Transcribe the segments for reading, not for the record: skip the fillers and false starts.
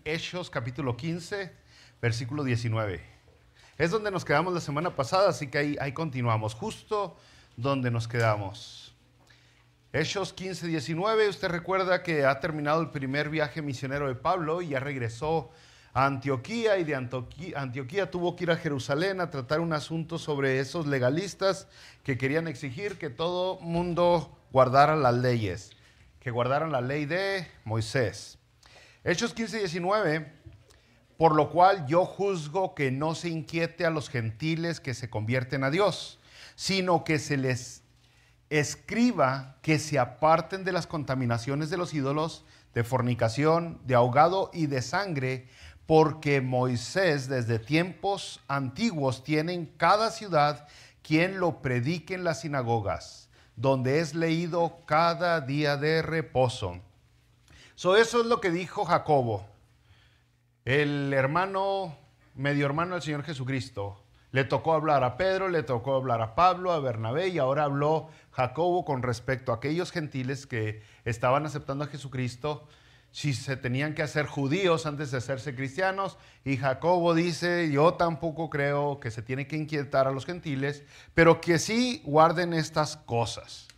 Hechos capítulo 15, versículo 19. Es donde nos quedamos la semana pasada, así que ahí continuamos, justo donde nos quedamos. Hechos 15, 19, usted recuerda que ha terminado el primer viaje misionero de Pablo y ya regresó a Antioquía, y de Antioquía tuvo que ir a Jerusalén a tratar un asunto sobre esos legalistas que querían exigir que todo mundo guardara las leyes, que guardaran la ley de Moisés. Hechos 15, 19, por lo cual yo juzgo que no se inquiete a los gentiles que se convierten a Dios, sino que se les escriba que se aparten de las contaminaciones de los ídolos, de fornicación, de ahogado y de sangre, porque Moisés desde tiempos antiguos tiene en cada ciudad quien lo predique en las sinagogas, donde es leído cada día de reposo. Eso es lo que dijo Jacobo, el hermano, medio hermano del Señor Jesucristo. Le tocó hablar a Pedro, le tocó hablar a Pablo, a Bernabé, y ahora habló Jacobo con respecto a aquellos gentiles que estaban aceptando a Jesucristo, si se tenían que hacer judíos antes de hacerse cristianos. Y Jacobo dice: yo tampoco creo que se tiene que inquietar a los gentiles, pero que sí guarden estas cosas.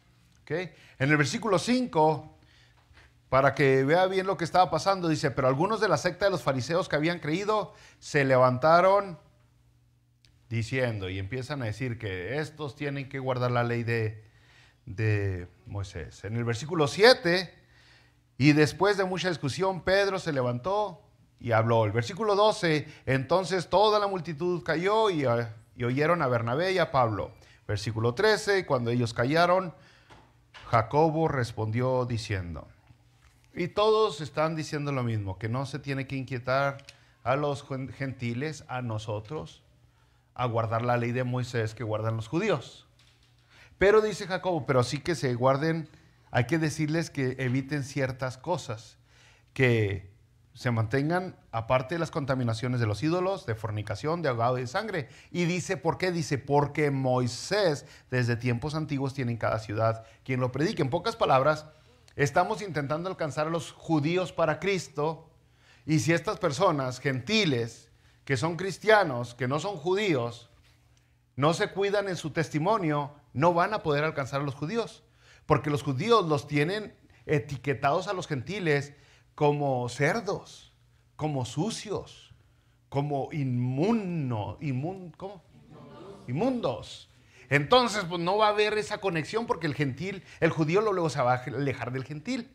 ¿Okay? En el versículo 5... para que vea bien lo que estaba pasando, dice: pero algunos de la secta de los fariseos que habían creído se levantaron diciendo, y empiezan a decir que estos tienen que guardar la ley de Moisés. En el versículo 7, y después de mucha discusión, Pedro se levantó y habló. El versículo 12, entonces toda la multitud cayó y oyeron a Bernabé y a Pablo. Versículo 13, cuando ellos callaron, Jacobo respondió diciendo... Y todos están diciendo lo mismo, que no se tiene que inquietar a los gentiles, a nosotros, a guardar la ley de Moisés que guardan los judíos. Pero dice Jacobo, pero sí que se guarden, hay que decirles que eviten ciertas cosas, que se mantengan aparte de las contaminaciones de los ídolos, de fornicación, de ahogado y de sangre. Y dice, ¿por qué? Dice, porque Moisés desde tiempos antiguos tiene en cada ciudad quien lo predique. En pocas palabras, estamos intentando alcanzar a los judíos para Cristo, y si estas personas gentiles que son cristianos, que no son judíos, no se cuidan en su testimonio, no van a poder alcanzar a los judíos, porque los judíos los tienen etiquetados a los gentiles como cerdos, como sucios, como inmundos. Entonces, pues no va a haber esa conexión, porque el judío luego se va a alejar del gentil.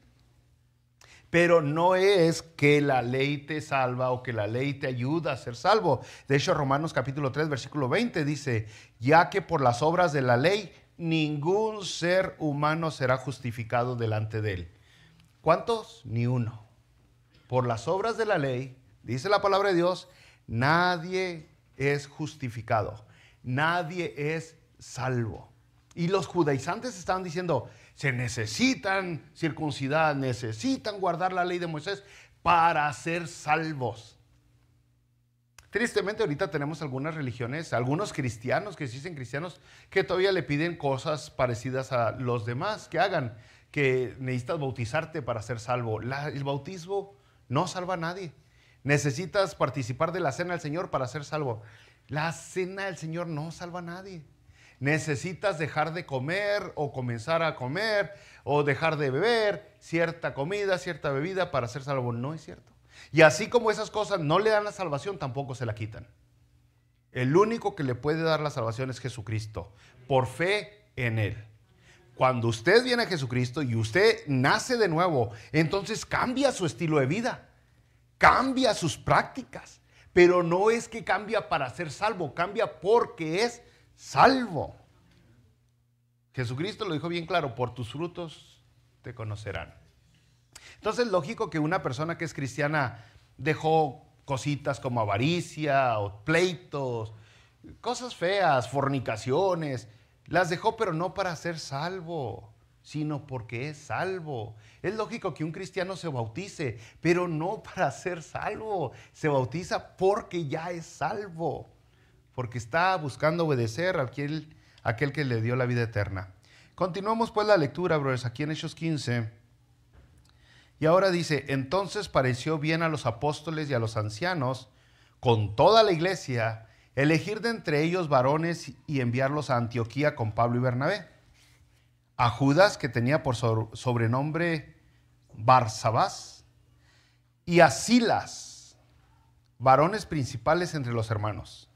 Pero no es que la ley te salva o que la ley te ayuda a ser salvo. De hecho, Romanos capítulo 3, versículo 20 dice, ya que por las obras de la ley ningún ser humano será justificado delante de él. ¿Cuántos? Ni uno. Por las obras de la ley, dice la palabra de Dios, nadie es justificado, nadie es salvo. Y los judaizantes estaban diciendo, se necesitan circuncidar, necesitan guardar la ley de Moisés para ser salvos. Tristemente ahorita tenemos algunas religiones, algunos cristianos que se dicen cristianos, que todavía le piden cosas parecidas a los demás que hagan, que necesitas bautizarte para ser salvo. El bautismo no salva a nadie. Necesitas participar de la cena del Señor para ser salvo. La cena del Señor no salva a nadie. Necesitas dejar de comer o comenzar a comer o dejar de beber cierta comida, cierta bebida para ser salvo. No es cierto. Y así como esas cosas no le dan la salvación, tampoco se la quitan. El único que le puede dar la salvación es Jesucristo, por fe en Él. Cuando usted viene a Jesucristo y usted nace de nuevo, entonces cambia su estilo de vida, cambia sus prácticas, pero no es que cambia para ser salvo, cambia porque es salvo. Jesucristo lo dijo bien claro, por tus frutos te conocerán. Entonces es lógico que una persona que es cristiana dejó cositas como avaricia o pleitos, cosas feas, fornicaciones, las dejó, pero no para ser salvo, sino porque es salvo. Es lógico que un cristiano se bautice, pero no para ser salvo, se bautiza porque ya es salvo, porque está buscando obedecer a aquel que le dio la vida eterna. Continuamos pues la lectura, brothers, aquí en Hechos 15. Y ahora dice, entonces pareció bien a los apóstoles y a los ancianos, con toda la iglesia, elegir de entre ellos varones y enviarlos a Antioquía con Pablo y Bernabé. A Judas, que tenía por sobrenombre Barsabás, y a Silas, varones principales entre los hermanos,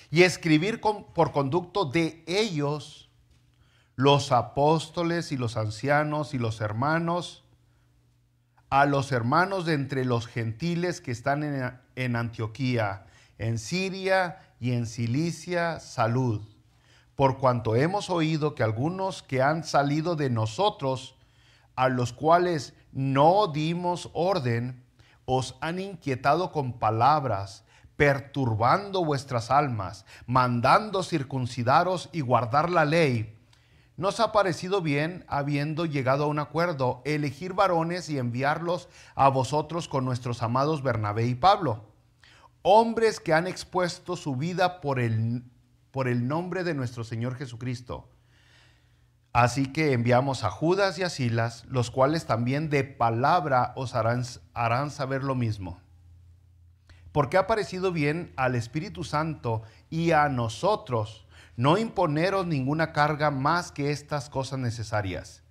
y escribir por conducto de ellos los apóstoles y los ancianos y los hermanos, a los hermanos de entre los gentiles que están en Antioquía, en Siria y en Cilicia, salud. Por cuanto hemos oído que algunos que han salido de nosotros, a los cuales no dimos orden, os han inquietado con palabras, perturbando vuestras almas, mandando circuncidaros y guardar la ley. Nos ha parecido bien, habiendo llegado a un acuerdo, elegir varones y enviarlos a vosotros con nuestros amados Bernabé y Pablo, hombres que han expuesto su vida por el nombre de nuestro Señor Jesucristo. Así que enviamos a Judas y a Silas, los cuales también de palabra os harán saber lo mismo. Porque ha parecido bien al Espíritu Santo y a nosotros no imponeros ninguna carga más que estas cosas necesarias,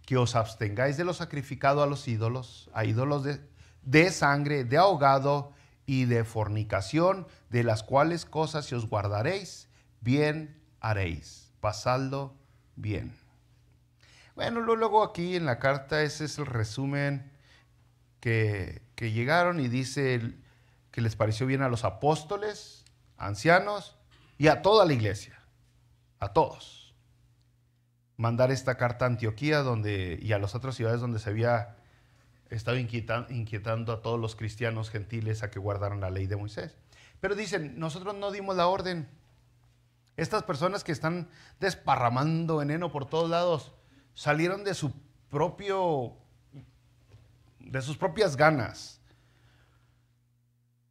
que os abstengáis de lo sacrificado a los ídolos, a ídolos de sangre, de ahogado y de fornicación, de las cuales cosas si os guardaréis, bien haréis. Pasadlo bien. Bueno, luego aquí en la carta ese es el resumen que llegaron, y dice que les pareció bien a los apóstoles, ancianos y a toda la iglesia, a todos, mandar esta carta a Antioquía y a las otras ciudades donde se había estado inquietando a todos los cristianos gentiles a que guardaran la ley de Moisés. Pero dicen, nosotros no dimos la orden. Estas personas que están desparramando veneno por todos lados salieron de sus propias ganas.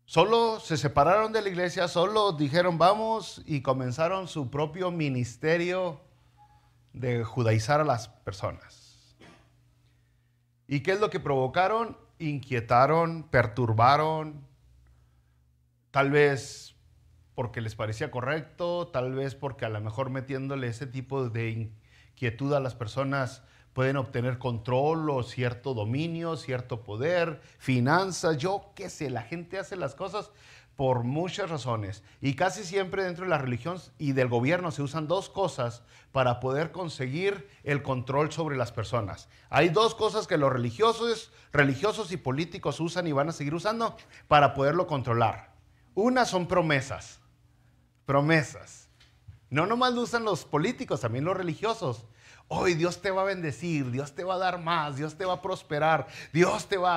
Solo se separaron de la iglesia, solo dijeron vamos y comenzaron su propio ministerio de judaizar a las personas. ¿Y qué es lo que provocaron? Inquietaron, perturbaron, tal vez porque les parecía correcto, tal vez porque a lo mejor metiéndole ese tipo de inquietud a las personas pueden obtener control o cierto dominio, cierto poder, finanzas, yo qué sé. La gente hace las cosas por muchas razones, y casi siempre dentro de la religión y del gobierno se usan dos cosas para poder conseguir el control sobre las personas. Hay dos cosas que los religiosos y políticos usan y van a seguir usando para poderlo controlar. Una son promesas. Promesas. No nomás lo usan los políticos, también los religiosos. Hoy Dios te va a bendecir, Dios te va a dar más, Dios te va a prosperar,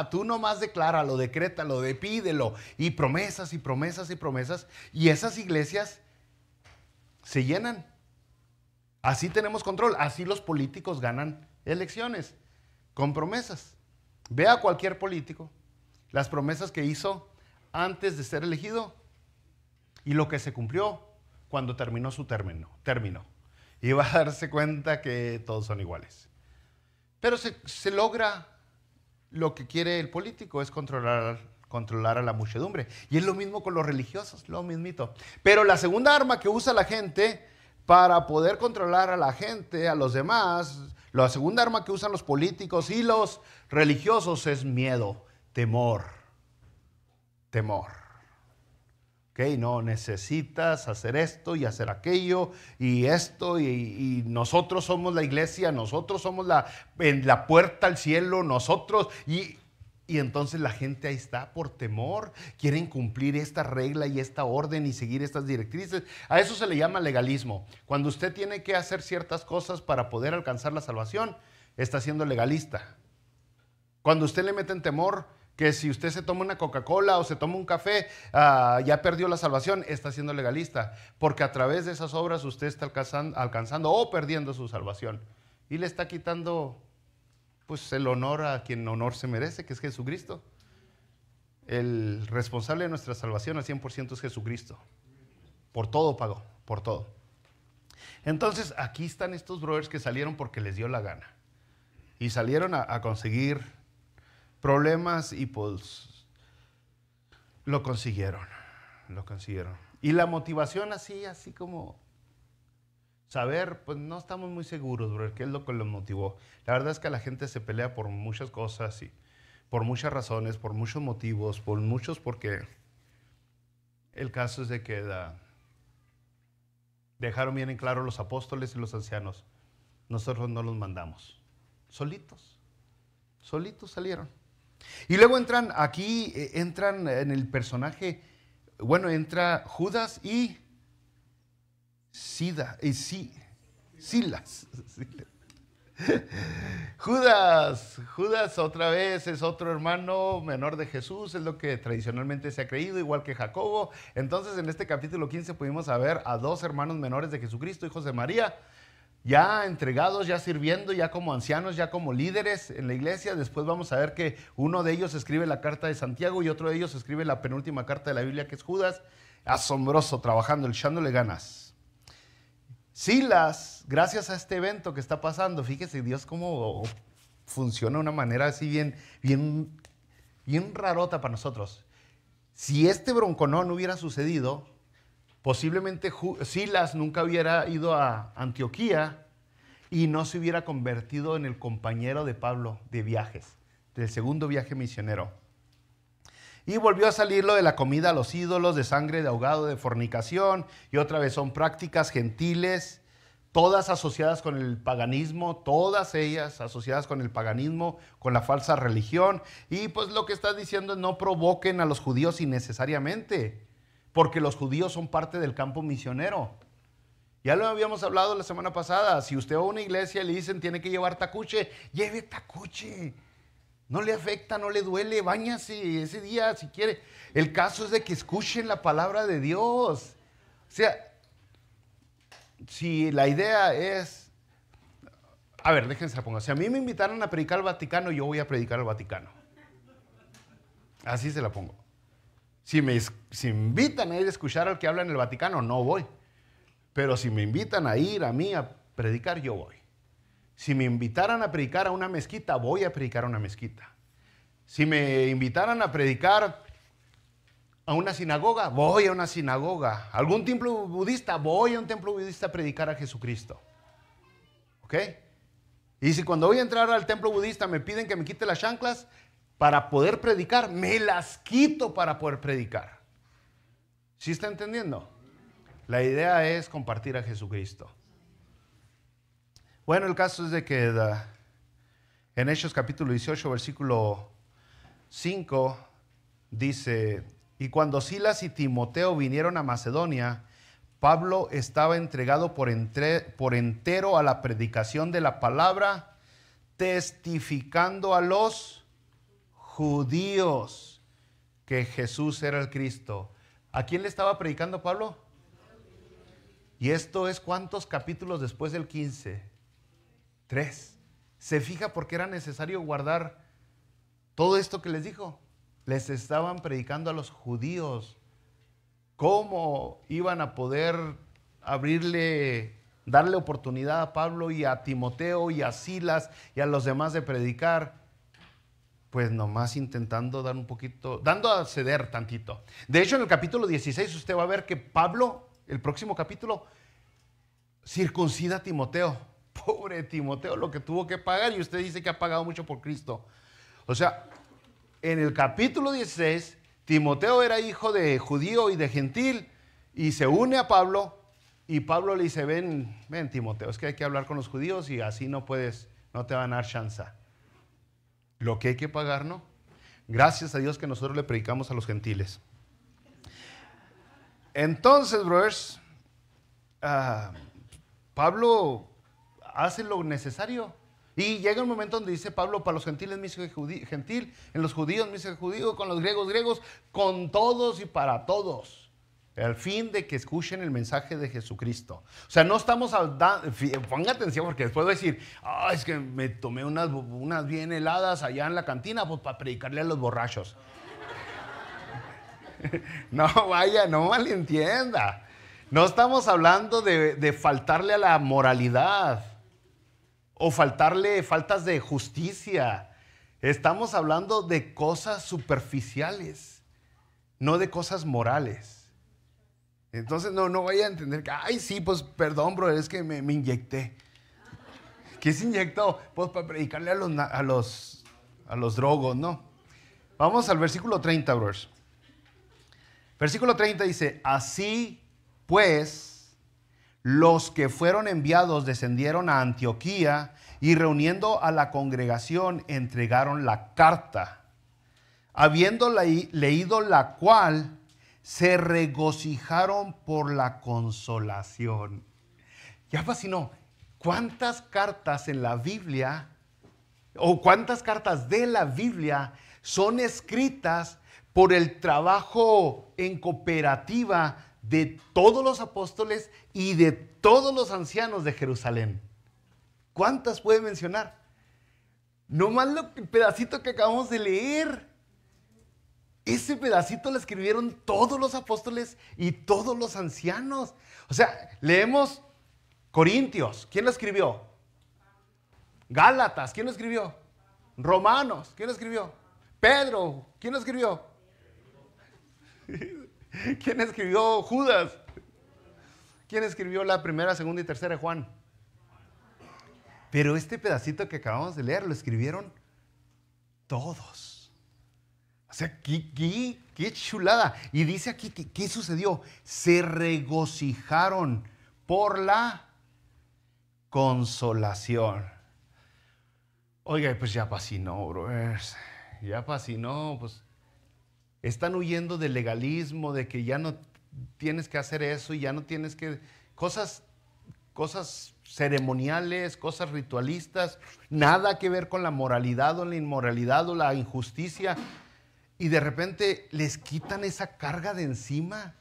tú nomás decláralo, decrétalo, pídelo, y promesas y promesas y promesas, y esas iglesias se llenan. Así tenemos control, así los políticos ganan elecciones, con promesas. Ve a cualquier político, las promesas que hizo antes de ser elegido y lo que se cumplió cuando terminó su término. Y va a darse cuenta que todos son iguales. Pero se logra lo que quiere el político, es controlar a la muchedumbre. Y es lo mismo con los religiosos, lo mismito. Pero la segunda arma que usa la gente para poder controlar a la gente, a los demás, la segunda arma que usan los políticos y los religiosos es miedo, temor. Okay, no, necesitas hacer esto y hacer aquello y esto, y nosotros somos la iglesia, nosotros somos la puerta al cielo, nosotros, y entonces la gente ahí está por temor, quieren cumplir esta regla y esta orden y seguir estas directrices. A eso se le llama legalismo. Cuando usted tiene que hacer ciertas cosas para poder alcanzar la salvación, está siendo legalista. Cuando usted le mete en temor que si usted se toma una Coca-Cola o se toma un café, ya perdió la salvación, está siendo legalista, porque a través de esas obras usted está alcanzando o perdiendo su salvación, y le está quitando pues el honor a quien honor se merece, que es Jesucristo. El responsable de nuestra salvación al 100% es Jesucristo. Por todo pagó, por todo. Entonces aquí están estos brothers que salieron porque les dio la gana, y salieron a conseguir problemas y pues lo consiguieron. Y la motivación así como saber, pues no estamos muy seguros, bro, qué es lo que los motivó. La verdad es que la gente se pelea por muchas cosas y por muchas razones, por muchos motivos, porque el caso es de que dejaron bien en claro los apóstoles y los ancianos. Nosotros no los mandamos. Solitos salieron. Y luego entran en el personaje, entra Judas y Silas. Judas otra vez es otro hermano menor de Jesús, es lo que tradicionalmente se ha creído, igual que Jacobo. Entonces en este capítulo 15 pudimos ver a dos hermanos menores de Jesucristo, hijos de María, ya entregados, ya sirviendo, ya como ancianos, ya como líderes en la iglesia. Después vamos a ver que uno de ellos escribe la carta de Santiago y otro de ellos escribe la penúltima carta de la Biblia, que es Judas. Asombroso, trabajando, echándole ganas. Silas, gracias a este evento que está pasando, fíjese Dios cómo funciona de una manera así bien rarota para nosotros. Si este bronconón no hubiera sucedido, posiblemente Silas nunca hubiera ido a Antioquía y no se hubiera convertido en el compañero de Pablo de viajes, del segundo viaje misionero. Y volvió a salir lo de la comida a los ídolos, de sangre de ahogado, de fornicación, y otra vez son prácticas gentiles, todas asociadas con el paganismo, todas ellas asociadas con el paganismo, con la falsa religión. Y pues lo que está diciendo es no provoquen a los judíos innecesariamente, porque los judíos son parte del campo misionero. Ya lo habíamos hablado la semana pasada. Si usted va a una iglesia y le dicen tiene que llevar tacuche, lleve tacuche. No le afecta, no le duele, báñase ese día si quiere. El caso es de que escuchen la palabra de Dios. O sea, si la idea es... A ver, déjense la pongo. Si a mí me invitaran a predicar al Vaticano, yo voy a predicar al Vaticano. Así se la pongo. Si me invitan a ir a escuchar al que habla en el Vaticano, no voy. Pero si me invitan a ir a mí a predicar, yo voy. Si me invitaran a predicar a una mezquita, voy a predicar a una mezquita. Si me invitaran a predicar a una sinagoga, voy a una sinagoga. ¿Algún templo budista? Voy a un templo budista a predicar a Jesucristo. ¿Ok? Y si cuando voy a entrar al templo budista me piden que me quite las chanclas para poder predicar, me las quito para poder predicar. ¿Sí está entendiendo? La idea es compartir a Jesucristo. Bueno, el caso es de que en Hechos capítulo 18, versículo 5, dice: y cuando Silas y Timoteo vinieron a Macedonia, Pablo estaba entregado por entero a la predicación de la palabra, testificando a los judíos que Jesús era el Cristo. ¿A quién le estaba predicando Pablo? Y esto es ¿cuántos capítulos después del 15? 3. ¿Se fija por qué era necesario guardar todo esto que les dijo? Les estaban predicando a los judíos. ¿Cómo iban a poder darle oportunidad a Pablo y a Timoteo y a Silas y a los demás de predicar? Pues nomás intentando dando a ceder tantito. De hecho, en el capítulo 16 usted va a ver que Pablo, el próximo capítulo, circuncida a Timoteo. Pobre Timoteo, lo que tuvo que pagar, y usted dice que ha pagado mucho por Cristo. O sea, en el capítulo 16, Timoteo era hijo de judío y de gentil, y se une a Pablo, y Pablo le dice: ven Timoteo, es que hay que hablar con los judíos y así no te van a dar chance. Lo que hay que pagar, ¿no? Gracias a Dios que nosotros le predicamos a los gentiles. Entonces, brothers, Pablo hace lo necesario. Y llega un momento donde dice Pablo: para los gentiles me hice gentil, en los judíos me hice judío, con los griegos, con todos y para todos. Al fin de que escuchen el mensaje de Jesucristo. O sea, no estamos hablando, ponga atención porque después va a decir: es que me tomé unas bien heladas allá en la cantina, pues para predicarle a los borrachos. No vaya, no malentienda. No estamos hablando de faltarle a la moralidad o faltas de justicia. Estamos hablando de cosas superficiales, no de cosas morales. Entonces no vaya a entender que, ay, sí, pues perdón, bro, es que me inyecté. ¿Qué se inyectó? Pues para predicarle a los drogos, ¿no? Vamos al versículo 30, bros. Versículo 30 dice, así pues, los que fueron enviados descendieron a Antioquía y reuniendo a la congregación entregaron la carta, habiendo leído la cual se regocijaron por la consolación. Ya fascinó. ¿Cuántas cartas en la Biblia o cuántas cartas de la Biblia son escritas por el trabajo en cooperativa de todos los apóstoles y de todos los ancianos de Jerusalén? ¿Cuántas puede mencionar? No más el pedacito que acabamos de leer. Ese pedacito lo escribieron todos los apóstoles y todos los ancianos. O sea, leemos Corintios. ¿Quién lo escribió? Gálatas. ¿Quién lo escribió? Romanos. ¿Quién lo escribió? Pedro. ¿Quién lo escribió? ¿Quién escribió Judas? ¿Quién escribió la primera, segunda y tercera de Juan? Pero este pedacito que acabamos de leer lo escribieron todos. O sea, qué chulada. Y dice aquí, ¿qué sucedió? Se regocijaron por la consolación. Oiga, pues ya fascinó, brothers. Ya fascinó, pues están huyendo del legalismo, de que ya no tienes que hacer eso y ya no tienes que... Cosas ceremoniales, cosas ritualistas, nada que ver con la moralidad o la inmoralidad o la injusticia. Y de repente les quitan esa carga de encima.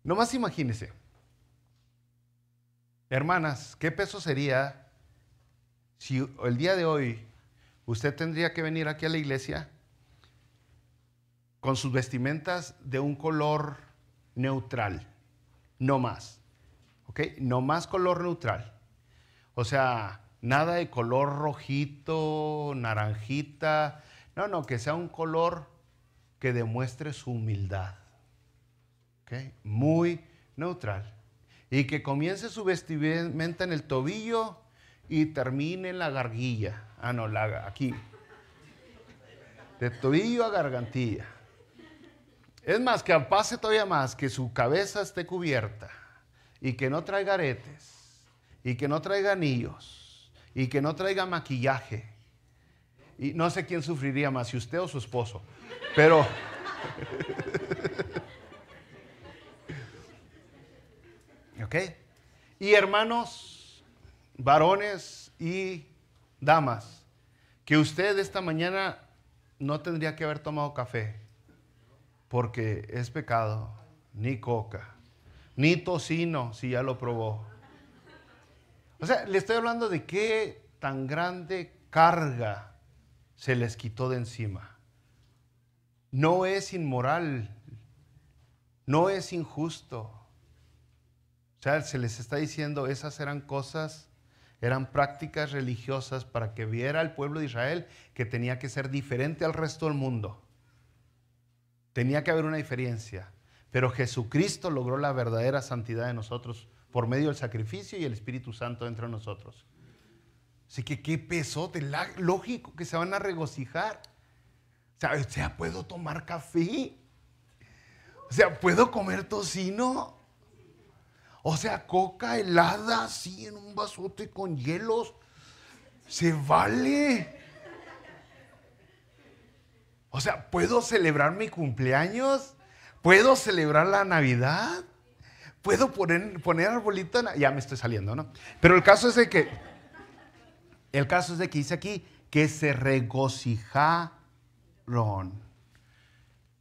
Nomás imagínense. Hermanas, ¿qué peso sería si el día de hoy usted tendría que venir aquí a la iglesia con sus vestimentas de un color neutral? No más. ¿Ok? No más color neutral. O sea, nada de color rojito, naranjita. No, que sea un color que demuestre su humildad. ¿Ok? Muy neutral. Y que comience su vestimenta en el tobillo y termine en la gargilla. Ah, no, aquí. De tobillo a gargantilla. Es más, que pase todavía más, que su cabeza esté cubierta. Y que no traiga aretes. Y que no traiga anillos. Y que no traiga maquillaje. Y no sé quién sufriría más, si usted o su esposo. Pero... ¿Ok? Y hermanos, varones y damas, que usted esta mañana no tendría que haber tomado café, porque es pecado, ni coca, ni tocino, si ya lo probó. O sea, le estoy hablando de qué tan grande carga se les quitó de encima. No es inmoral, no es injusto. O sea, se les está diciendo, esas eran cosas, eran prácticas religiosas para que viera el pueblo de Israel que tenía que ser diferente al resto del mundo. Tenía que haber una diferencia. Pero Jesucristo logró la verdadera santidad de nosotros por medio del sacrificio y el Espíritu Santo dentro de nosotros. Así que qué pesote, lógico que se van a regocijar. O sea, ¿puedo tomar café? O sea, ¿puedo comer tocino? O sea, coca helada así en un vasote con hielos. ¿Se vale? O sea, ¿puedo celebrar mi cumpleaños? ¿Puedo celebrar la Navidad? ¿Puedo poner arbolito? Ya me estoy saliendo, ¿no? Pero el caso es de que dice aquí que se regocijaron.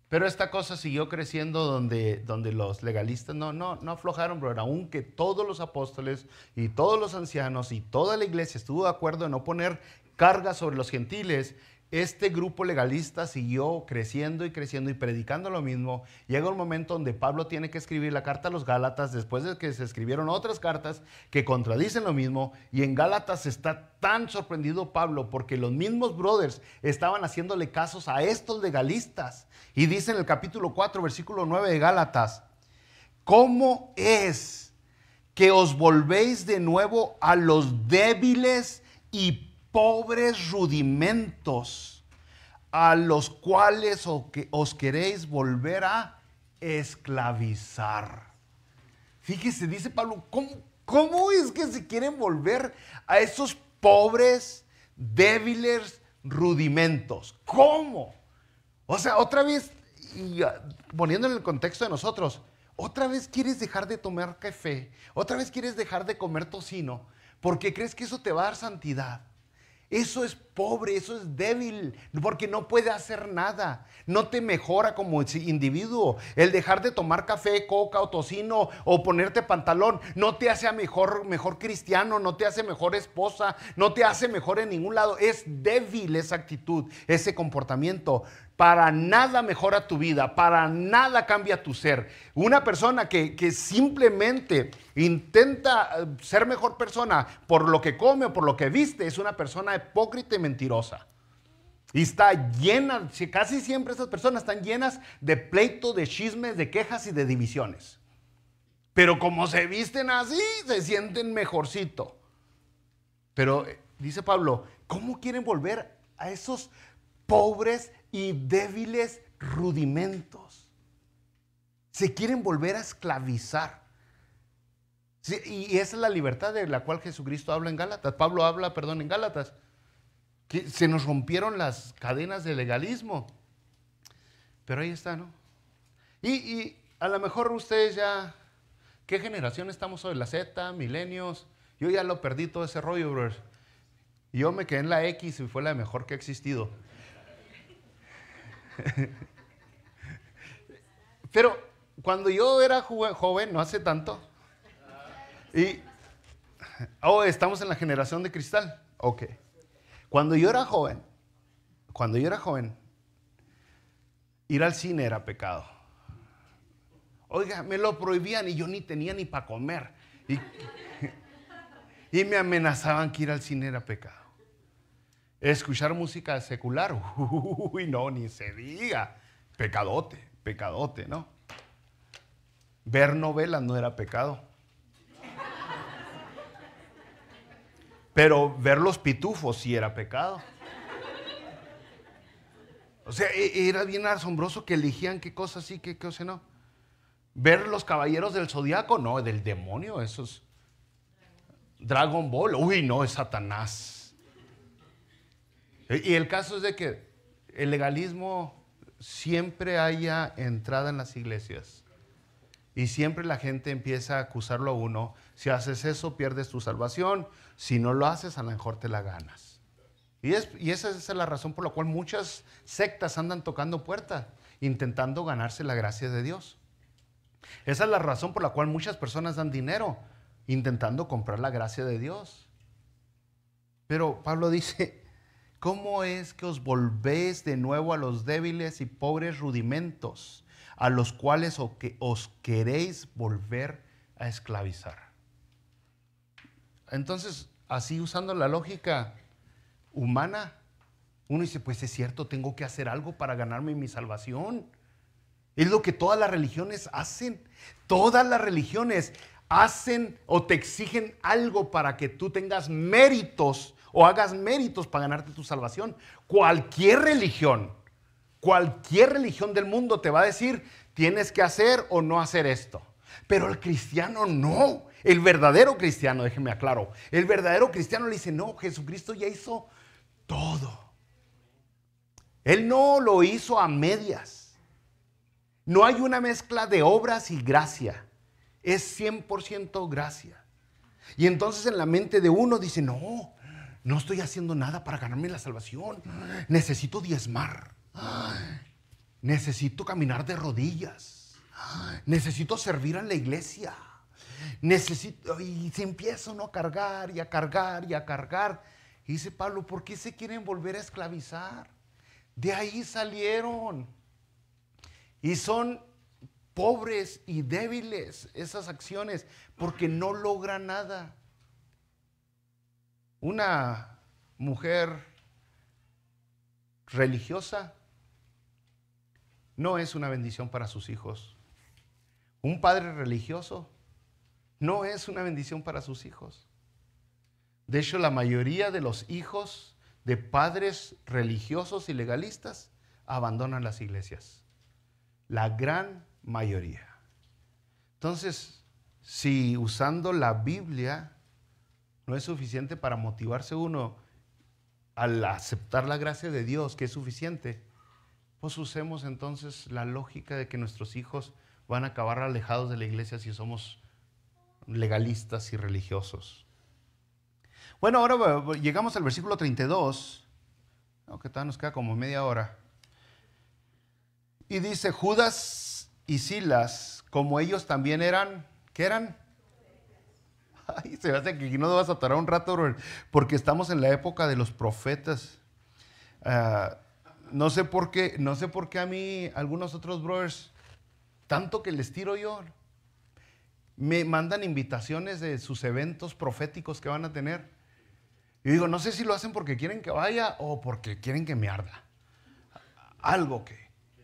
Pero esta cosa siguió creciendo donde los legalistas no aflojaron, bro. Aunque todos los apóstoles y todos los ancianos y toda la iglesia estuvo de acuerdo en no poner carga sobre los gentiles, este grupo legalista siguió creciendo y creciendo y predicando lo mismo. Llega un momento donde Pablo tiene que escribir la carta a los Gálatas después de que se escribieron otras cartas que contradicen lo mismo. Y en Gálatas está tan sorprendido Pablo porque los mismos brothers estaban haciéndole casos a estos legalistas. Y dice en el capítulo 4, versículo 9 de Gálatas: ¿cómo es que os volvéis de nuevo a los débiles y pobres rudimentos, a los cuales os queréis volver a esclavizar? Fíjese, dice Pablo, ¿cómo es que se quieren volver a esos pobres, débiles rudimentos? ¿Cómo? O sea, otra vez, y poniendo en el contexto de nosotros, otra vez quieres dejar de tomar café, otra vez quieres dejar de comer tocino, porque crees que eso te va a dar santidad. Eso es pobre, eso es débil, porque no puede hacer nada. No te mejora como individuo. El dejar de tomar café, coca o tocino o ponerte pantalón no te hace a mejor cristiano, no te hace mejor esposa, no te hace mejor en ningún lado. Es débil esa actitud, ese comportamiento. Para nada mejora tu vida, para nada cambia tu ser. Una persona que simplemente intenta ser mejor persona por lo que come o por lo que viste es una persona hipócrita y mentirosa. Y está llena, casi siempre esas personas están llenas de pleitos, de chismes, de quejas y de divisiones. Pero como se visten así, se sienten mejorcito. Pero dice Pablo, ¿cómo quieren volver a esos pobres y débiles rudimentos? Se quieren volver a esclavizar. Sí, y esa es la libertad de la cual Jesucristo habla en Gálatas. Pablo habla, en Gálatas. Que se nos rompieron las cadenas del legalismo. Pero ahí está, ¿no? Y a lo mejor ustedes ya, ¿qué generación estamos hoy? ¿La Z, milenios? Yo ya lo perdí todo ese rollo, brothers. Y yo me quedé en la X y fue la mejor que ha existido. Pero cuando yo era joven, no hace tanto, estamos en la generación de cristal. Ok. Cuando yo era joven, ir al cine era pecado. Oiga, me lo prohibían y yo ni tenía ni para comer. Y me amenazaban que ir al cine era pecado. Escuchar música secular, uy, no, ni se diga. Pecadote, ¿no? Ver novelas no era pecado. Pero ver los pitufos sí era pecado. O sea, era bien asombroso que elegían qué cosas sí, qué cosas no. Ver los caballeros del zodiaco, no, del demonio, eso es Dragon Ball, uy, no, es Satanás. Y el caso es de que el legalismo siempre haya entrada en las iglesias. Y siempre la gente empieza a acusarlo a uno. Si haces eso, pierdes tu salvación. Si no lo haces, a lo mejor te la ganas. Y esa es la razón por la cual muchas sectas andan tocando puertas, intentando ganarse la gracia de Dios. Esa es la razón por la cual muchas personas dan dinero, intentando comprar la gracia de Dios. Pero Pablo dice, ¿cómo es que os volvéis de nuevo a los débiles y pobres rudimentos, a los cuales os queréis volver a esclavizar? Entonces, así usando la lógica humana, uno dice, pues es cierto, tengo que hacer algo para ganarme mi salvación. Es lo que todas las religiones hacen. Todas las religiones hacen o te exigen algo para que tú tengas méritos o hagas méritos para ganarte tu salvación. Cualquier religión del mundo te va a decir, tienes que hacer o no hacer esto. Pero el cristiano no. El verdadero cristiano, déjenme aclaro, el verdadero cristiano le dice, no, Jesucristo ya hizo todo. Él no lo hizo a medias. No hay una mezcla de obras y gracia. Es 100% gracia. Y entonces en la mente de uno dice, no estoy haciendo nada para ganarme la salvación. Necesito diezmar. Necesito caminar de rodillas. Necesito servir en la iglesia. Y se empieza uno a cargar y a cargar y a cargar. Y dice Pablo, ¿por qué se quieren volver a esclavizar? De ahí salieron. Y son pobres y débiles esas acciones porque no logran nada. Una mujer religiosa no es una bendición para sus hijos. Un padre religioso no es una bendición para sus hijos. De hecho, la mayoría de los hijos de padres religiosos y legalistas abandonan las iglesias. La gran mayoría. Entonces, si usando la Biblia no es suficiente para motivarse uno al aceptar la gracia de Dios, que es suficiente, pues usemos entonces la lógica de que nuestros hijos van a acabar alejados de la iglesia si somos legalistas y religiosos. Bueno, ahora llegamos al versículo 32, aunque todavía nos queda como media hora. Y dice, Judas y Silas, como ellos también eran, ¿qué eran? Ay, se me hace que aquí nos vas a atorar un rato, porque estamos en la época de los profetas. No sé por qué a mí, algunos otros brothers, tanto que les tiro yo, me mandan invitaciones de sus eventos proféticos que van a tener. Y digo, no sé si lo hacen porque quieren que vaya o porque quieren que me arda. Algo que...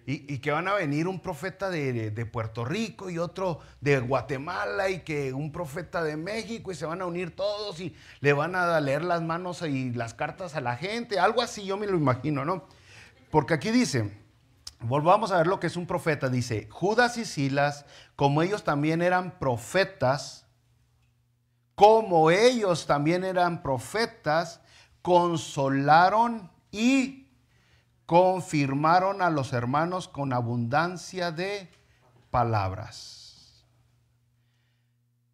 Y que van a venir un profeta de Puerto Rico y otro de Guatemala y que un profeta de México y se van a unir todos y le van a leer las manos y las cartas a la gente. Algo así yo me lo imagino, ¿no? Porque aquí dice, volvamos a ver lo que es un profeta. Dice, Judas y Silas, como ellos también eran profetas, consolaron y confirmaron a los hermanos con abundancia de palabras.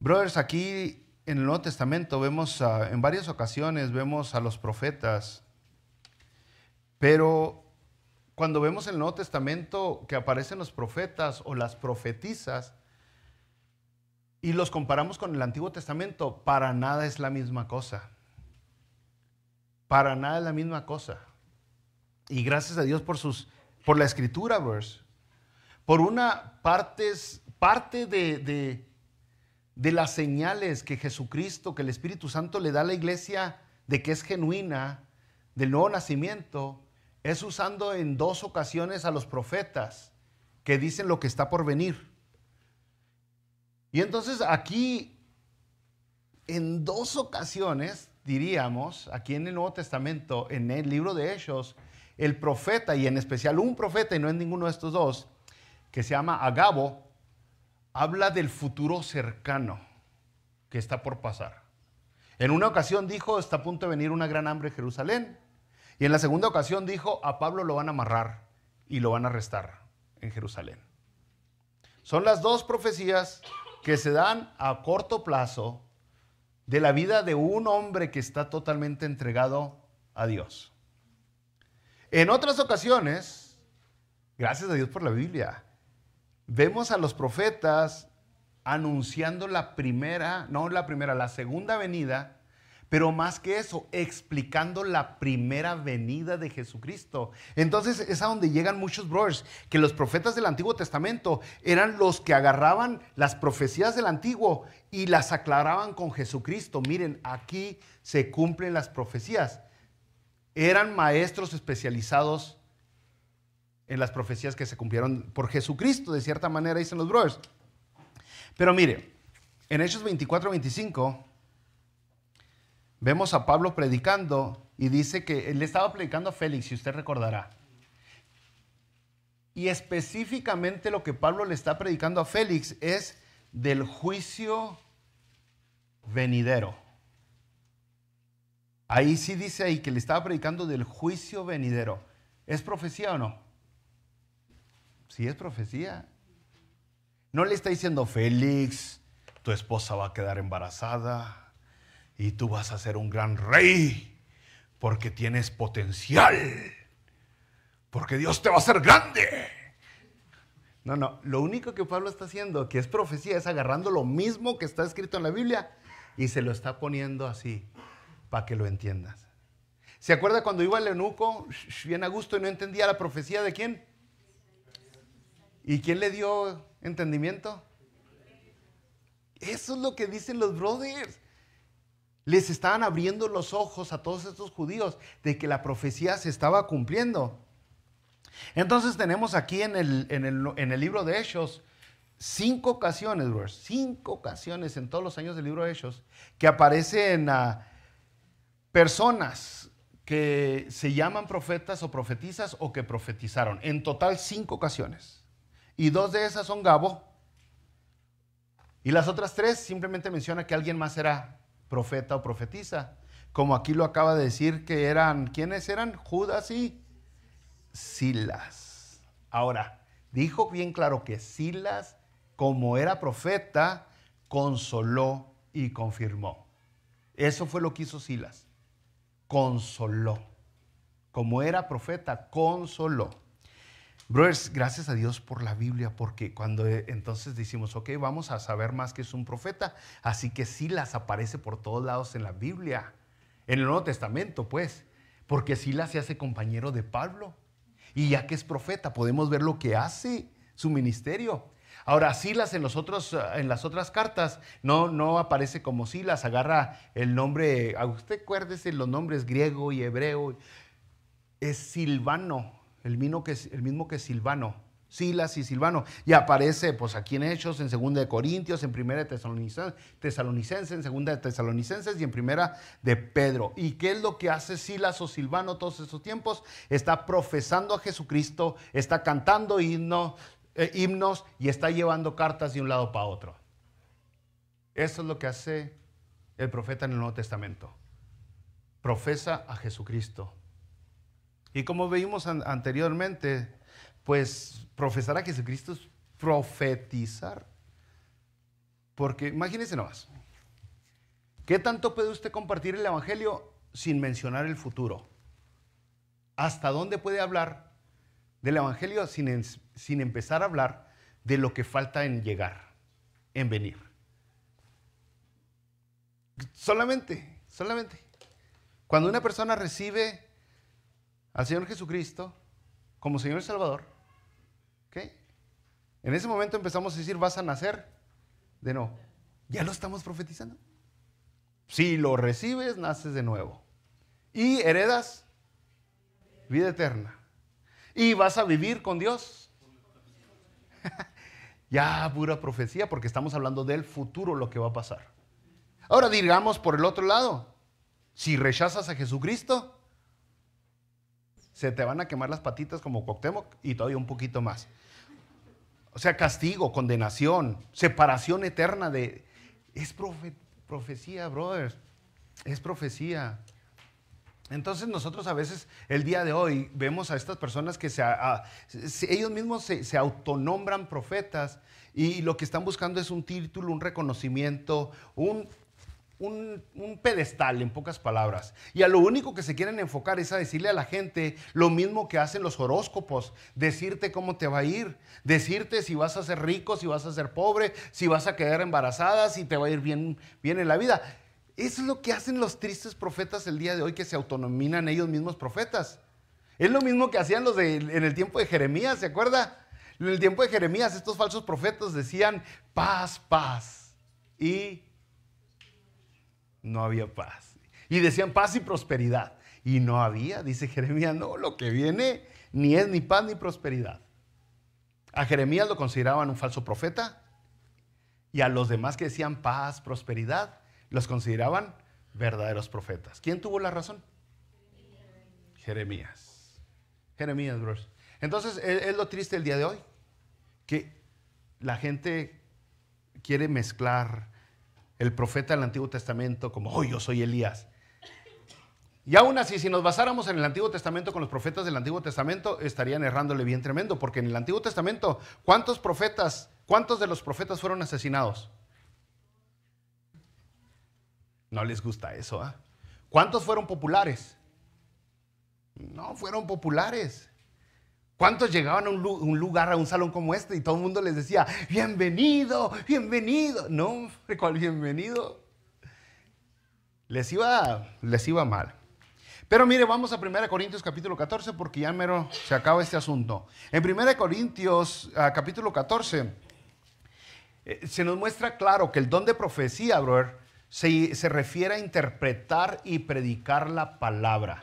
Brothers, aquí en el Nuevo Testamento vemos, en varias ocasiones vemos a los profetas, pero cuando vemos en el Nuevo Testamento que aparecen los profetas o las profetisas y los comparamos con el Antiguo Testamento, para nada es la misma cosa. Para nada es la misma cosa. Y gracias a Dios por la escritura, brothers. Por una parte de las señales que Jesucristo, que el Espíritu Santo le da a la iglesia de que es genuina, del nuevo nacimiento, es usando en 2 ocasiones a los profetas que dicen lo que está por venir. Y entonces aquí, en 2 ocasiones, diríamos, aquí en el Nuevo Testamento, en el libro de Hechos, el profeta, y en especial un profeta, y no es ninguno de estos 2, que se llama Agabo, habla del futuro cercano que está por pasar. En una ocasión dijo, está a punto de venir una gran hambre en Jerusalén. Y en la segunda ocasión dijo, a Pablo lo van a amarrar y lo van a arrestar en Jerusalén. Son las 2 profecías que se dan a corto plazo de la vida de un hombre que está totalmente entregado a Dios. En otras ocasiones, gracias a Dios por la Biblia, vemos a los profetas anunciando la segunda venida, pero más que eso, explicando la primera venida de Jesucristo. Entonces es a donde llegan muchos brothers, que los profetas del Antiguo Testamento eran los que agarraban las profecías del Antiguo y las aclaraban con Jesucristo. Miren, aquí se cumplen las profecías. Eran maestros especializados en las profecías que se cumplieron por Jesucristo, de cierta manera, dicen los brothers. Pero mire, en Hechos 24-25, vemos a Pablo predicando y dice que él estaba predicando a Félix, si usted recordará. Y específicamente lo que Pablo le está predicando a Félix es del juicio venidero. Ahí sí dice ahí que le estaba predicando del juicio venidero. ¿Es profecía o no? Sí es profecía. No le está diciendo, Félix, tu esposa va a quedar embarazada y tú vas a ser un gran rey porque tienes potencial, porque Dios te va a hacer grande. No, lo único que Pablo está haciendo, que es profecía, es agarrando lo mismo que está escrito en la Biblia y se lo está poniendo así, para que lo entiendas. ¿Se acuerda cuando iba el eunuco bien a gusto y no entendía la profecía de quién? ¿Y quién le dio entendimiento? Eso es lo que dicen los brothers. Les estaban abriendo los ojos a todos estos judíos de que la profecía se estaba cumpliendo. Entonces tenemos aquí en el libro de Hechos 5 ocasiones, brothers, 5 ocasiones en todos los años del libro de Hechos que aparecen personas que se llaman profetas o profetizas o que profetizaron. En total 5 ocasiones. Y 2 de esas son Gabo. Y las otras 3 simplemente menciona que alguien más era profeta o profetiza. Como aquí lo acaba de decir que eran, ¿quiénes eran? Judas y Silas. Ahora, dijo bien claro que Silas, como era profeta, consoló y confirmó. Eso fue lo que hizo Silas. Consoló. Como era profeta, consoló. Brothers, gracias a Dios por la Biblia, porque cuando entonces decimos, ok, vamos a saber más que es un profeta, así que Silas aparece por todos lados en la Biblia, en el Nuevo Testamento, pues, porque Silas se hace compañero de Pablo, y ya que es profeta, podemos ver lo que hace su ministerio. Ahora, Silas en las otras cartas no aparece como Silas, agarra el nombre, a usted acuérdese los nombres griego y hebreo, es Silvano. El mismo que Silvano, Silas y Silvano. Y aparece pues aquí en Hechos, en 2 de Corintios, en 1 de Tesalonicenses, en 2 de Tesalonicenses y en 1 de Pedro. ¿Y qué es lo que hace Silas o Silvano todos estos tiempos? Está profesando a Jesucristo, está cantando himnos y está llevando cartas de un lado para otro. Eso es lo que hace el profeta en el Nuevo Testamento. Profesa a Jesucristo. Y como vimos anteriormente, pues profesar a Jesucristo es profetizar. Porque imagínense nomás, ¿qué tanto puede usted compartir el Evangelio sin mencionar el futuro? ¿Hasta dónde puede hablar del Evangelio sin empezar a hablar de lo que falta en llegar, en venir? Solamente. Cuando una persona recibe al Señor Jesucristo como Señor y Salvador, ¿okay? En ese momento empezamos a decir, vas a nacer de nuevo. Ya lo estamos profetizando. Si lo recibes, naces de nuevo. Y heredas vida eterna. Y vas a vivir con Dios. Ya, pura profecía, porque estamos hablando del futuro, lo que va a pasar. Ahora digamos por el otro lado, si rechazas a Jesucristo, se te van a quemar las patitas como Cuauhtémoc y todavía un poquito más. O sea, castigo, condenación, separación eterna de... Es profecía, brothers. Es profecía. Entonces nosotros a veces, el día de hoy, vemos a estas personas que ellos mismos se autonombran profetas y lo que están buscando es un título, un reconocimiento, un pedestal, en pocas palabras. Y a lo único que se quieren enfocar es a decirle a la gente lo mismo que hacen los horóscopos, decirte cómo te va a ir, decirte si vas a ser rico, si vas a ser pobre, si vas a quedar embarazada, si te va a ir bien en la vida. Eso es lo que hacen los tristes profetas el día de hoy, que se autonominan ellos mismos profetas. Es lo mismo que hacían en el tiempo de Jeremías, ¿se acuerda? En el tiempo de Jeremías estos falsos profetas decían paz, paz, y no había paz. Y decían paz y prosperidad. Y no había, dice Jeremías, no, lo que viene ni es ni paz ni prosperidad. A Jeremías lo consideraban un falso profeta y a los demás que decían paz, prosperidad, los consideraban verdaderos profetas. ¿Quién tuvo la razón? Jeremías. Jeremías, bros. Entonces, es lo triste el día de hoy, que la gente quiere mezclar el profeta del Antiguo Testamento como, oh, yo soy Elías. Y aún así, si nos basáramos en el Antiguo Testamento con los profetas del Antiguo Testamento, estarían errándole bien tremendo, porque en el Antiguo Testamento, ¿cuántos de los profetas fueron asesinados? No les gusta eso, ¿eh? ¿Cuántos fueron populares? No fueron populares. ¿Cuántos llegaban a un lugar, a un salón como este y todo el mundo les decía, bienvenido, bienvenido? No, ¿cuál bienvenido? Les iba mal. Pero mire, vamos a 1 Corintios capítulo 14 porque ya mero se acaba este asunto. En 1 Corintios capítulo 14 se nos muestra claro que el don de profecía, brother, se refiere a interpretar y predicar la palabra.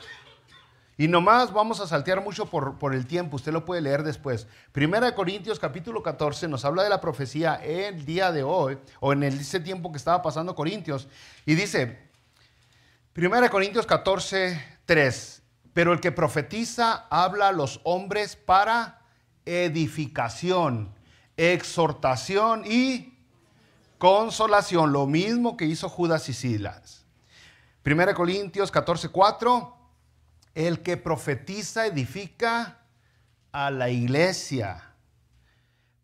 Y nomás vamos a saltear mucho por el tiempo, usted lo puede leer después. 1 Corintios capítulo 14 nos habla de la profecía el día de hoy, o en ese tiempo que estaba pasando Corintios. Y dice, 1 Corintios 14, 3, pero el que profetiza habla a los hombres para edificación, exhortación y consolación, lo mismo que hizo Judas y Silas. 1 Corintios 14, 4, el que profetiza edifica a la iglesia.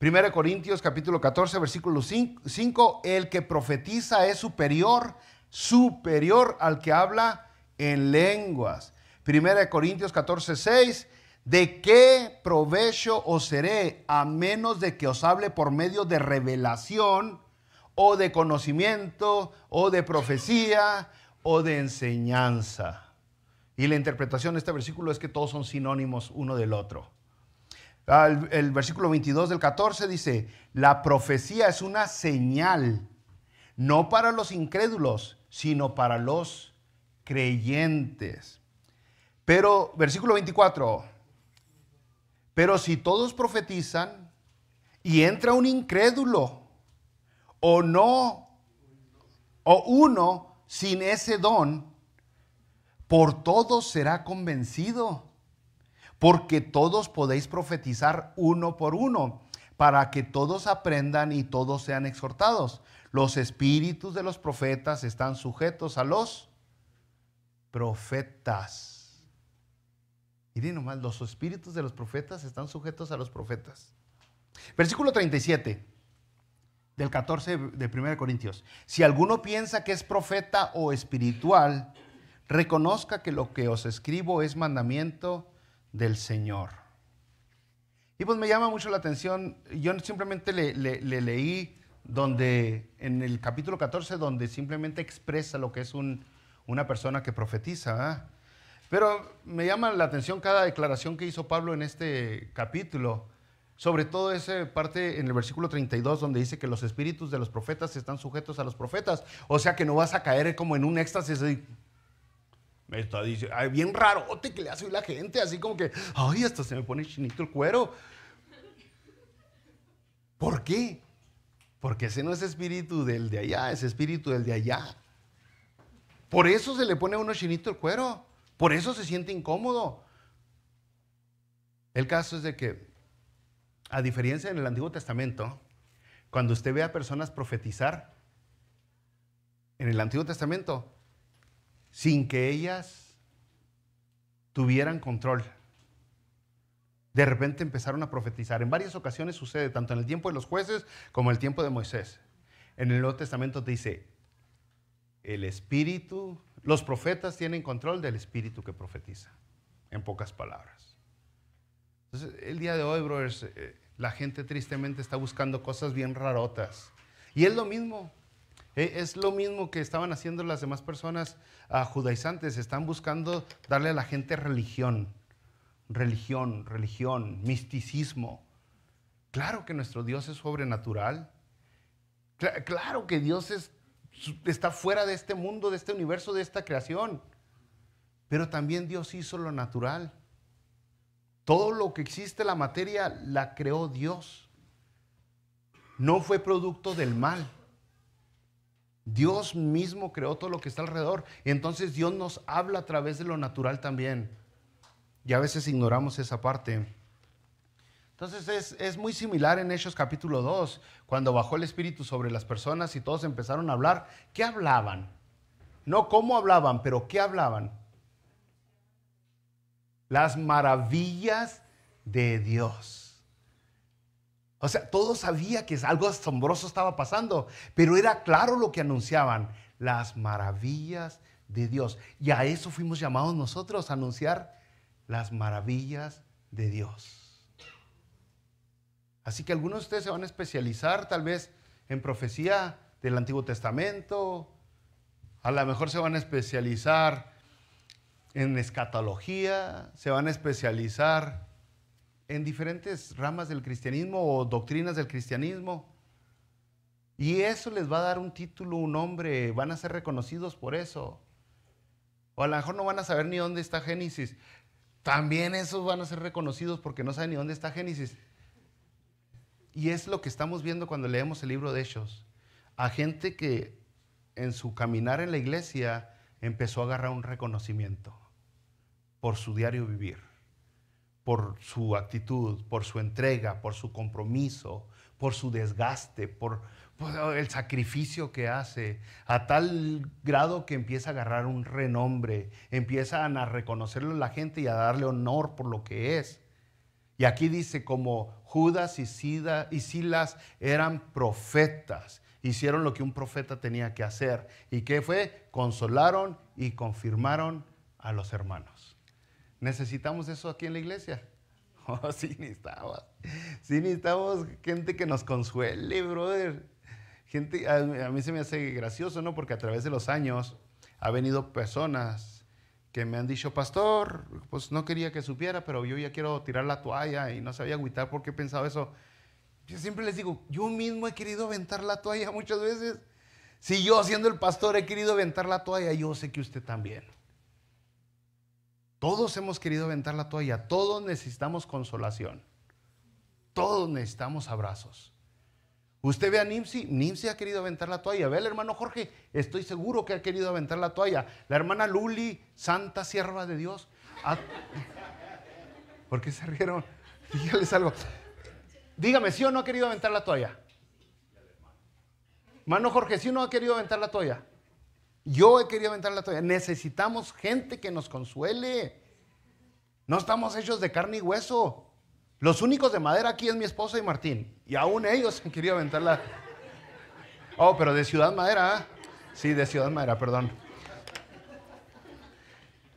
1 Corintios capítulo 14, versículo 5, el que profetiza es superior al que habla en lenguas. 1 Corintios 14, 6, ¿de qué provecho os seré a menos de que os hable por medio de revelación o de conocimiento o de profecía o de enseñanza? Y la interpretación de este versículo es que todos son sinónimos uno del otro. El versículo 22 del 14 dice, la profecía es una señal, no para los incrédulos, sino para los creyentes. Pero, versículo 24, pero si todos profetizan y entra un incrédulo o uno sin ese don, por todos será convencido, porque todos podéis profetizar uno por uno, para que todos aprendan y todos sean exhortados. Los espíritus de los profetas están sujetos a los profetas. Miren nomás, los espíritus de los profetas están sujetos a los profetas. Versículo 37 del 14 de 1 Corintios. Si alguno piensa que es profeta o espiritual, reconozca que lo que os escribo es mandamiento del Señor. Y pues me llama mucho la atención, yo simplemente le leí donde, en el capítulo 14, donde simplemente expresa lo que es una persona que profetiza, ¿eh? Pero me llama la atención cada declaración que hizo Pablo en este capítulo, sobre todo esa parte en el versículo 32, donde dice que los espíritus de los profetas están sujetos a los profetas. O sea que no vas a caer como en un éxtasis así. Me está diciendo, bien rarote que le hace la gente, así como que, ay, hasta se me pone chinito el cuero. ¿Por qué? Porque ese no es espíritu del de allá, es espíritu del de allá. Por eso se le pone a uno chinito el cuero, por eso se siente incómodo. El caso es de que, a diferencia en el Antiguo Testamento, cuando usted ve a personas profetizar, en el Antiguo Testamento, sin que ellas tuvieran control, de repente empezaron a profetizar. En varias ocasiones sucede, tanto en el tiempo de los jueces como en el tiempo de Moisés. En el Nuevo Testamento te dice, el espíritu, los profetas tienen control del espíritu que profetiza, en pocas palabras. Entonces, el día de hoy, brothers, la gente tristemente está buscando cosas bien rarotas. Y es lo mismo. Es lo mismo que estaban haciendo las demás personas judaizantes. Están buscando darle a la gente religión, misticismo. Claro que nuestro Dios es sobrenatural. Claro que Dios está fuera de este mundo, de este universo, de esta creación. Pero también Dios hizo lo natural. Todo lo que existe, la materia, la creó Dios. No fue producto del mal. Dios mismo creó todo lo que está alrededor. Y entonces Dios nos habla a través de lo natural también. Y a veces ignoramos esa parte. Entonces es muy similar en Hechos capítulo 2, cuando bajó el Espíritu sobre las personas y todos empezaron a hablar. ¿Qué hablaban? No cómo hablaban, pero ¿qué hablaban? Las maravillas de Dios. O sea, todos sabían que algo asombroso estaba pasando, pero era claro lo que anunciaban, las maravillas de Dios. Y a eso fuimos llamados nosotros, a anunciar las maravillas de Dios. Así que algunos de ustedes se van a especializar tal vez en profecía del Antiguo Testamento, a lo mejor se van a especializar en escatología, se van a especializar en diferentes ramas del cristianismo o doctrinas del cristianismo. Y eso les va a dar un título, un nombre, van a ser reconocidos por eso. O a lo mejor no van a saber ni dónde está Génesis. También esos van a ser reconocidos porque no saben ni dónde está Génesis. Y es lo que estamos viendo cuando leemos el libro de Hechos. A gente que en su caminar en la iglesia empezó a agarrar un reconocimiento por su diario vivir, por su actitud, por su entrega, por su compromiso, por su desgaste, por el sacrificio que hace, a tal grado que empieza a agarrar un renombre, empiezan a reconocerlo la gente y a darle honor por lo que es. Y aquí dice, como Judas y Silas eran profetas, hicieron lo que un profeta tenía que hacer. ¿Y qué fue? Consolaron y confirmaron a los hermanos. ¿Necesitamos eso aquí en la iglesia? Oh, sí necesitamos. Sí necesitamos gente que nos consuele, brother. Gente, a mí se me hace gracioso, ¿no? Porque a través de los años ha venido personas que me han dicho, pastor, pues no quería que supiera, pero yo ya quiero tirar la toalla y no sabía agüitar por qué pensaba eso. Yo siempre les digo, yo mismo he querido aventar la toalla muchas veces. Si yo siendo el pastor he querido aventar la toalla, yo sé que usted también. Todos hemos querido aventar la toalla, todos necesitamos consolación, todos necesitamos abrazos. Usted ve a Nimsi ha querido aventar la toalla. Ve al hermano Jorge, estoy seguro que ha querido aventar la toalla. La hermana Luli, santa sierva de Dios. ¿Por qué se rieron? Dígales algo. Dígame, ¿sí o no ha querido aventar la toalla? Hermano Jorge, ¿sí o no ha querido aventar la toalla? Yo he querido aventar la toalla. Necesitamos gente que nos consuele. No estamos hechos de carne y hueso. Los únicos de madera aquí es mi esposa y Martín. Y aún ellos han querido aventar la... Oh, pero de Ciudad Madera, ¿eh? Sí, de Ciudad Madera, perdón.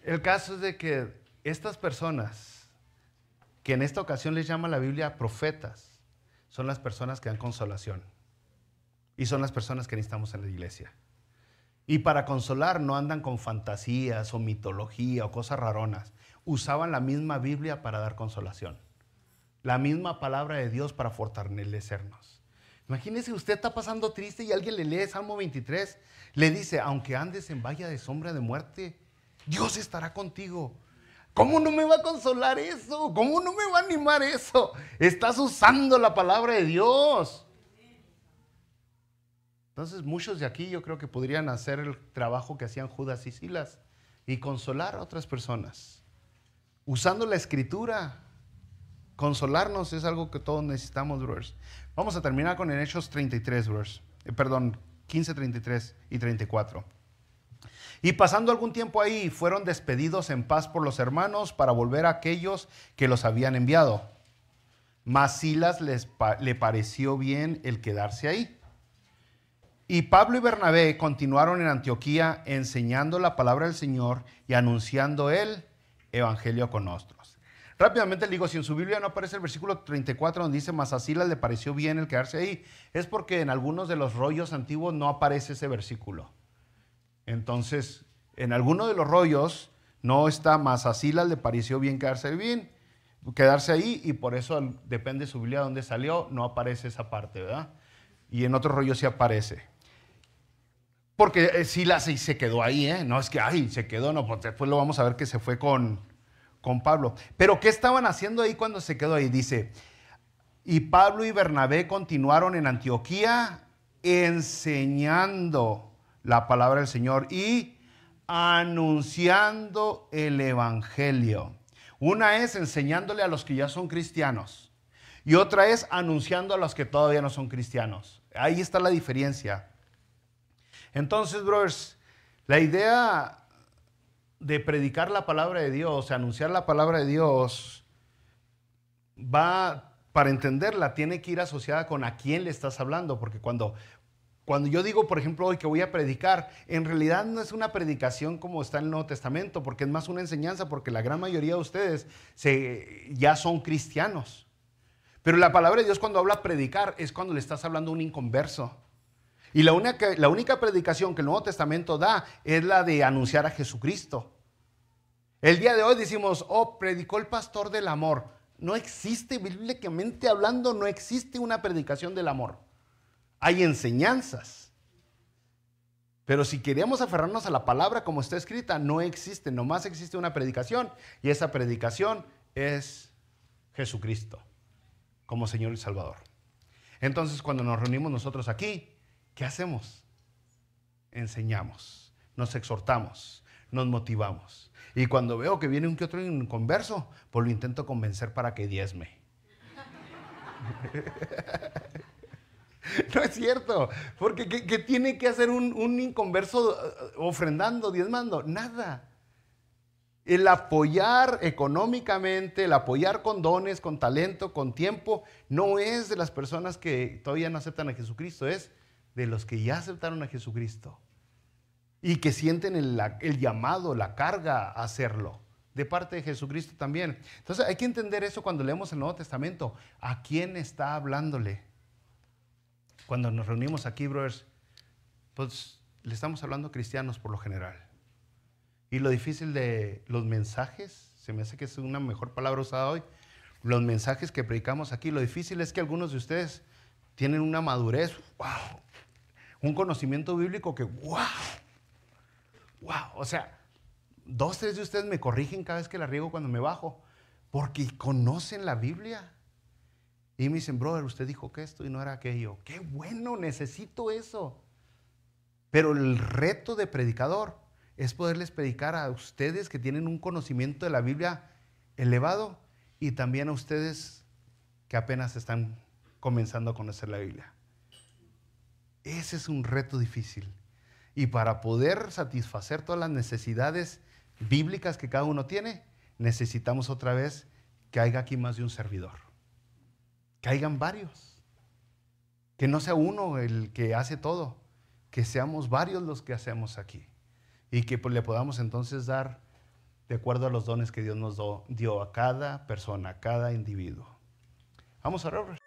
El caso es de que estas personas, que en esta ocasión les llama la Biblia profetas, son las personas que dan consolación. Y son las personas que necesitamos en la iglesia. Y para consolar no andan con fantasías o mitología o cosas raronas. Usaban la misma Biblia para dar consolación. La misma palabra de Dios para fortalecernos. Imagínese, usted está pasando triste y alguien le lee Salmo 23. Le dice, aunque andes en valle de sombra de muerte, Dios estará contigo. ¿Cómo no me va a consolar eso? ¿Cómo no me va a animar eso? Estás usando la palabra de Dios. Entonces muchos de aquí yo creo que podrían hacer el trabajo que hacían Judas y Silas y consolar a otras personas. Usando la escritura. Consolarnos es algo que todos necesitamos, brothers. Vamos a terminar con el Hechos 33, brothers. 15, 33 y 34. Y pasando algún tiempo ahí, fueron despedidos en paz por los hermanos para volver a aquellos que los habían enviado. Mas Silas le pareció bien el quedarse ahí. Y Pablo y Bernabé continuaron en Antioquía enseñando la palabra del Señor y anunciando el evangelio con nosotros. Rápidamente le digo, si en su Biblia no aparece el versículo 34 donde dice, mas a Silas le pareció bien el quedarse ahí, es porque en algunos de los rollos antiguos no aparece ese versículo. Entonces, en alguno de los rollos no está, mas a Silas le pareció bien quedarse ahí, y por eso depende de su Biblia donde salió, no aparece esa parte, ¿verdad? Y en otros rollos sí aparece. Porque Silas se quedó ahí, ¿eh? No es que, se quedó, no, pues después lo vamos a ver que se fue con Pablo. Pero ¿qué estaban haciendo ahí cuando se quedó ahí? Dice, y Pablo y Bernabé continuaron en Antioquía enseñando la palabra del Señor y anunciando el evangelio. Una es enseñándole a los que ya son cristianos y otra es anunciando a los que todavía no son cristianos. Ahí está la diferencia. Entonces, brothers, la idea de predicar la palabra de Dios, anunciar la palabra de Dios, para entenderla, tiene que ir asociada con a quién le estás hablando, porque cuando yo digo, por ejemplo, hoy que voy a predicar, en realidad no es una predicación como está en el Nuevo Testamento, porque es más una enseñanza, porque la gran mayoría de ustedes ya son cristianos. Pero la palabra de Dios cuando habla predicar es cuando le estás hablando a un inconverso. Y la única predicación que el Nuevo Testamento da es la de anunciar a Jesucristo. El día de hoy decimos, oh, predicó el pastor del amor. No existe, bíblicamente hablando, no existe una predicación del amor. Hay enseñanzas. Pero si queremos aferrarnos a la palabra como está escrita, no existe, nomás existe una predicación. Y esa predicación es Jesucristo como Señor y Salvador. Entonces, cuando nos reunimos nosotros aquí, ¿qué hacemos? Enseñamos, nos exhortamos, nos motivamos. Y cuando veo que viene un que otro inconverso, pues lo intento convencer para que diezme. No es cierto, porque ¿qué tiene que hacer un inconverso ofrendando, diezmando? Nada. El apoyar económicamente, el apoyar con dones, con talento, con tiempo, no es de las personas que todavía no aceptan a Jesucristo, es de los que ya aceptaron a Jesucristo y que sienten el llamado, la carga a hacerlo, de parte de Jesucristo también. Entonces hay que entender eso cuando leemos el Nuevo Testamento. ¿A quién está hablándole? Cuando nos reunimos aquí, brothers, pues le estamos hablando a cristianos por lo general. Y lo difícil de los mensajes, se me hace que es una mejor palabra usada hoy, los mensajes que predicamos aquí, lo difícil es que algunos de ustedes tienen una madurez, wow, un conocimiento bíblico que, wow, o sea, 2, 3 de ustedes me corrigen cada vez que la riego cuando me bajo, porque conocen la Biblia. Y me dicen, brother, usted dijo que esto y no era aquello. ¡Qué bueno! Necesito eso. Pero el reto de predicador es poderles predicar a ustedes que tienen un conocimiento de la Biblia elevado y también a ustedes que apenas están comenzando a conocer la Biblia. Ese es un reto difícil. Y para poder satisfacer todas las necesidades bíblicas que cada uno tiene, necesitamos otra vez que haya aquí más de un servidor. Que hayan varios. Que no sea uno el que hace todo. Que seamos varios los que hacemos aquí. Y que pues, le podamos entonces dar de acuerdo a los dones que Dios nos dio a cada persona, a cada individuo. Vamos a orar.